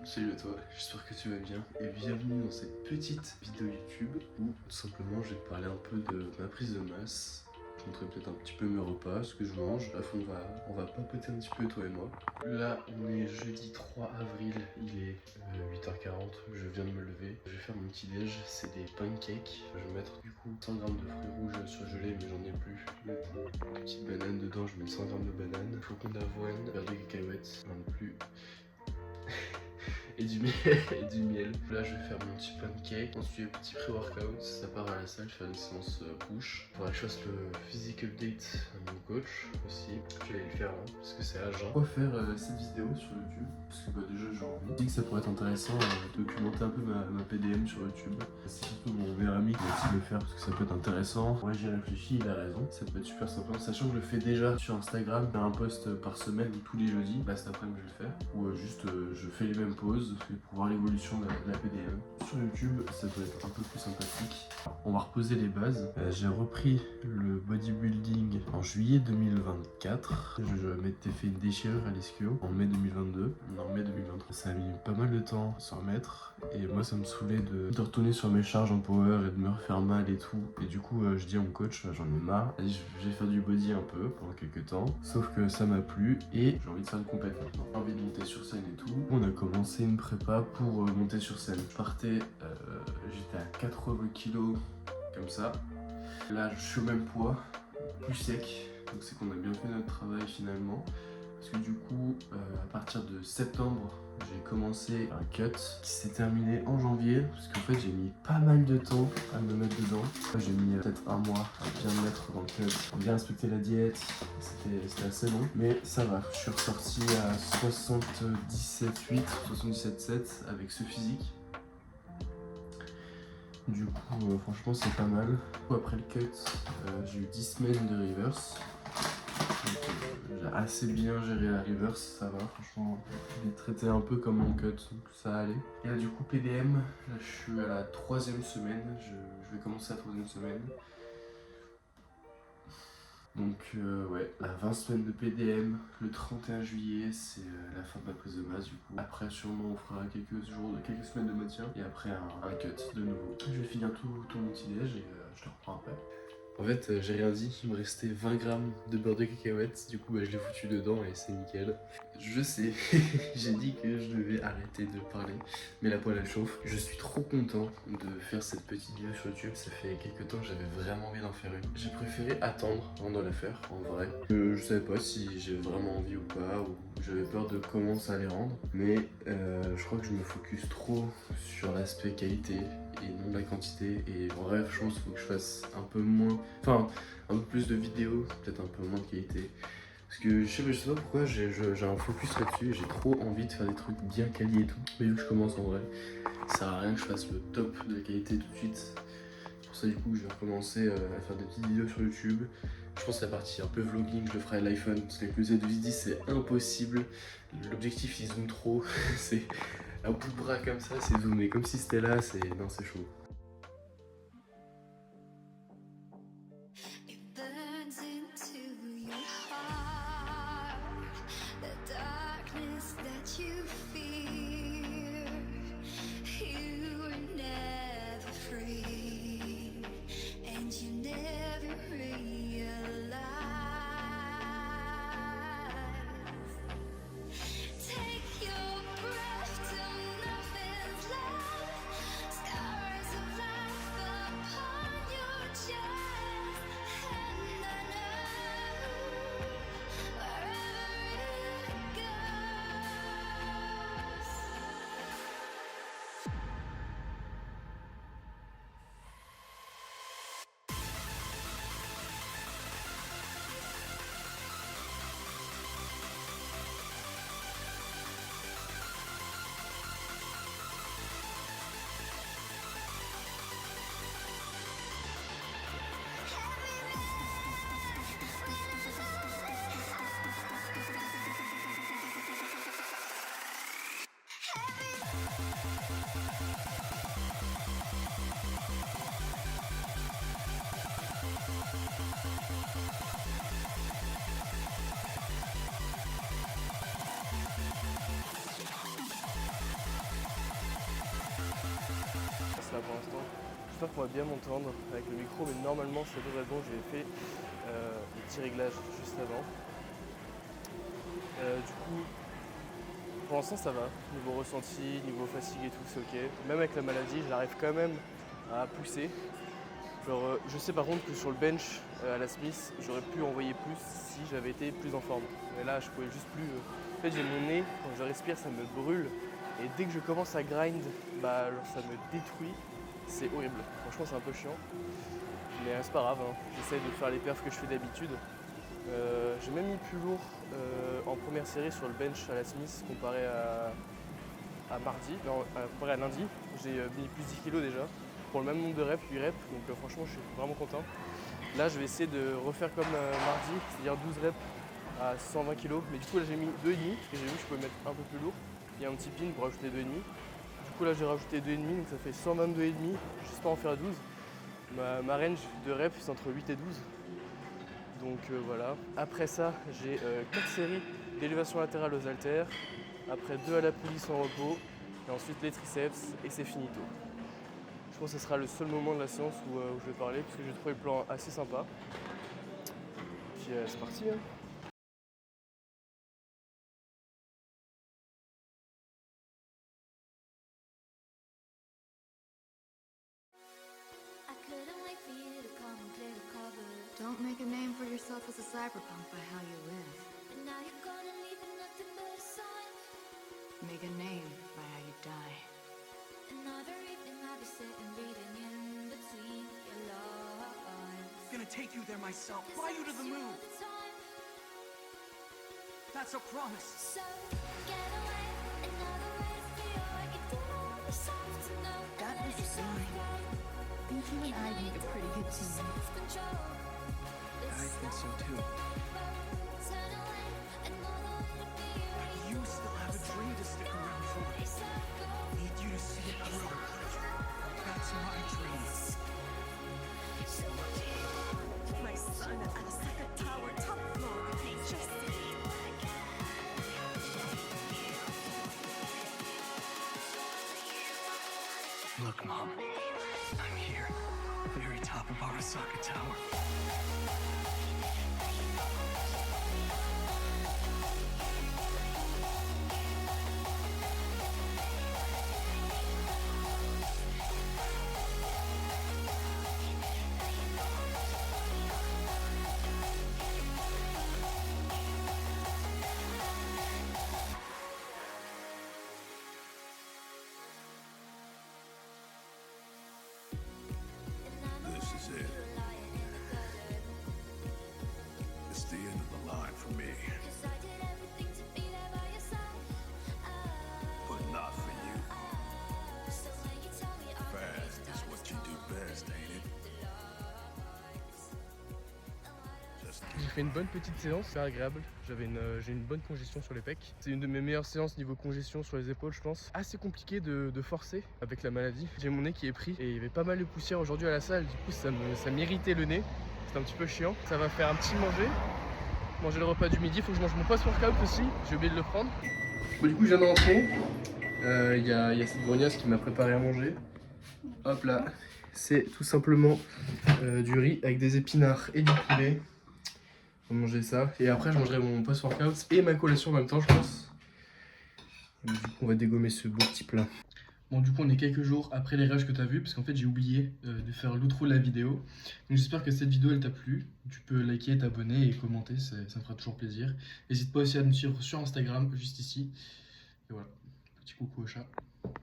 Salut à toi, j'espère que tu vas bien et bienvenue dans cette petite vidéo YouTube où tout simplement je vais te parler un peu de ma prise de masse. Je montrerai peut-être un petit peu mes repas, ce que je mange. Bref, on va papoter un petit peu toi et moi. Là on est jeudi 3 avril, il est 8h40, je viens de me lever. Je vais faire mon petit déj, c'est des pancakes. Je vais mettre du coup 100 grammes de fruits rouges surgelés mais j'en ai plus. Je vais mettre une petite banane dedans, je mets 100 grammes de banane, flocons d'avoine, beurre de cacahuètes, j'en ai plus. Et du miel, et du miel. Là je vais faire mon petit pancake, ensuite petit pré-workout, ça part à la salle, je fais une séance push. Faudra que je fasse le physique update à mon coach aussi, je vais le faire là, parce que c'est à jeun. Pourquoi faire cette vidéo sur YouTube? Parce que déjà j'ai envie. Je dis que ça pourrait être intéressant de documenter un peu ma PDM sur YouTube. C'est surtout mon meilleur ami qui va aussi le faire parce que ça peut être intéressant. Ouais, j'y réfléchi, il a raison, ça peut être super sympa. Sachant que je le fais déjà sur Instagram, un post par semaine tous les jeudis. Là cet après-midi je vais le faire. Ou juste je fais les mêmes pauses pour voir l'évolution de la PDM. Sur YouTube, ça peut être un peu plus sympathique. On va reposer les bases. J'ai repris le bodybuilding en juillet 2024. Je m'étais fait une déchirure à l'ischio en mai 2022. En mai 2023. Ça a mis pas mal de temps à s'en remettre. Et moi, ça me saoulait de retourner sur mes charges en power et de me refaire mal et tout. Et du coup, je dis à mon coach, j'en ai marre. Je vais faire du body un peu pendant quelques temps. Sauf que ça m'a plu et j'ai envie de faire une compète maintenant. J'ai envie de monter sur scène et tout. On a commencé une prépa pour monter sur scène. Je partais, j'étais à 80 kg comme ça. Là, je suis au même poids, plus sec. Donc c'est qu'on a bien fait notre travail finalement. Parce que du coup, à partir de septembre, j'ai commencé un cut qui s'est terminé en janvier. Parce qu'en fait, j'ai mis pas mal de temps à me mettre dedans. J'ai mis peut-être un mois à bien me mettre dans le cut, à bien respecter la diète. C'était assez long, mais ça va. Je suis ressorti à 77,8, 77,7 avec ce physique. Du coup, franchement, c'est pas mal. Après le cut, j'ai eu 10 semaines de reverse. J'ai assez bien géré la reverse, ça va, franchement. Je l'ai traité un peu comme mon cut, donc ça allait. Et là, du coup, PDM, là, je suis à la 3e semaine. Je vais commencer la 3e semaine. Donc ouais, la 20 semaines de PDM, le 31 juillet, c'est la fin de ma prise de masse du coup. Après sûrement on fera quelques semaines de maintien et après un cut de nouveau. Je vais finir tout mon petit déj et je te reprends après. En fait, j'ai rien dit, il me restait 20 grammes de beurre de cacahuètes, du coup je l'ai foutu dedans et c'est nickel. Je sais, j'ai dit que je devais arrêter de parler, mais la poêle elle chauffe. Je suis trop content de faire cette petite vidéo sur YouTube, ça fait quelques temps que j'avais vraiment envie d'en faire une. J'ai préféré attendre avant de la faire, en vrai. Je savais pas si j'avais vraiment envie ou pas, ou j'avais peur de comment ça allait rendre, mais je crois que je me focus trop sur l'aspect qualité et non la quantité, et en vrai je pense qu'il faut que je fasse un peu moins, enfin un peu plus de vidéos, peut-être un peu moins de qualité. Parce que je sais pas pourquoi j'ai un focus là-dessus, j'ai trop envie de faire des trucs bien quali et tout. Mais vu que je commence en vrai, ça sert à rien que je fasse le top de la qualité tout de suite. C'est pour ça du coup je vais recommencer à faire des petites vidéos sur YouTube. Je pense que la partie un peu vlogging, je le ferai à l'iPhone, parce qu'avec le Z10 c'est impossible. L'objectif il zoome trop, c'est à bout de bras comme ça, c'est zoomé comme si c'était là, non c'est chaud. pour l'instant. J'espère qu'on va bien m'entendre avec le micro, mais normalement ça devrait être bon. J'ai fait les petits réglages juste avant. Du coup, pour l'instant ça va. Niveau ressenti, niveau fatigue et tout, c'est ok. Même avec la maladie, j'arrive quand même à pousser. Genre, je sais par contre que sur le bench à la Smith, j'aurais pu envoyer plus si j'avais été plus en forme. Mais là, je pouvais juste plus. En fait, j'ai mon nez, quand je respire, ça me brûle. Et dès que je commence à grind, bah, genre, ça me détruit. C'est horrible. Franchement, c'est un peu chiant. Mais c'est pas grave, hein. J'essaie de faire les perfs que je fais d'habitude. J'ai même mis plus lourd en première série sur le bench à la Smith comparé à mardi, non, comparé à lundi. J'ai mis plus 10 kg déjà. Pour le même nombre de reps, 8 reps, donc franchement je suis vraiment content. Là je vais essayer de refaire comme mardi, c'est-à-dire 12 reps à 120 kg, mais du coup là j'ai mis 2,5 parce que j'ai vu que je pouvais mettre un peu plus lourd. Il y a un petit pin pour rajouter 2,5. Du coup là j'ai rajouté 2,5, donc ça fait 122,5, j'espère en faire 12. Ma range de reps c'est entre 8 et 12. Donc voilà. Après ça j'ai 4 séries d'élévation latérale aux haltères, après 2 à la poulie sans repos, et ensuite les triceps et c'est finito. Je pense que ce sera le seul moment de la séance où je vais parler parce que j'ai trouvé le plan assez sympa. Puis c'est parti. Hein. Don't make a name for yourself as a cyberpunk by how you live. And now you're gonna leave it nothing but a sign. Make a name by how you die. Another evening I'll be sitting reading in between your lines. Gonna take you there myself, fly you to the moon. That's a promise. So get away, another way to feel like you did all yourself to know. That was fine. I think you and I make a pretty good team. I think so too. But you still have a dream to stick around for. Need you to see it through. That's my dream. My son at the second tower, top floor with HSC. Look, Mom. I'm here. Very top of Arasaka Tower. This is it. It's the end of the line for me, but not for you. Fast is what you do best, ain't it? Just J'ai fait une bonne petite séance, c'est agréable. J'ai une bonne congestion sur les pecs. C'est une de mes meilleures séances niveau congestion sur les épaules, je pense. Assez compliqué de forcer avec la maladie. J'ai mon nez qui est pris et il y avait pas mal de poussière aujourd'hui à la salle. Du coup, ça m'irritait le nez. C'était un petit peu chiant. Ça va faire un petit manger le repas du midi. Il faut que je mange mon post-workout aussi. J'ai oublié de le prendre. Bon, du coup, je viens de rentrer. Il y a cette grognasse qui m'a préparé à manger. Hop là. C'est tout simplement du riz avec des épinards et du poulet. On va manger ça. Et après, je mangerai mon post-workout et ma collation en même temps, je pense. Et du coup, on va dégommer ce beau petit plat. Bon, du coup, on est quelques jours après les rêves que tu as vus, parce qu'en fait, j'ai oublié de faire l'outro de la vidéo. Donc, j'espère que cette vidéo, elle t'a plu. Tu peux liker, t'abonner et commenter, ça me fera toujours plaisir. N'hésite pas aussi à me suivre sur Instagram, juste ici. Et voilà, petit coucou au chat.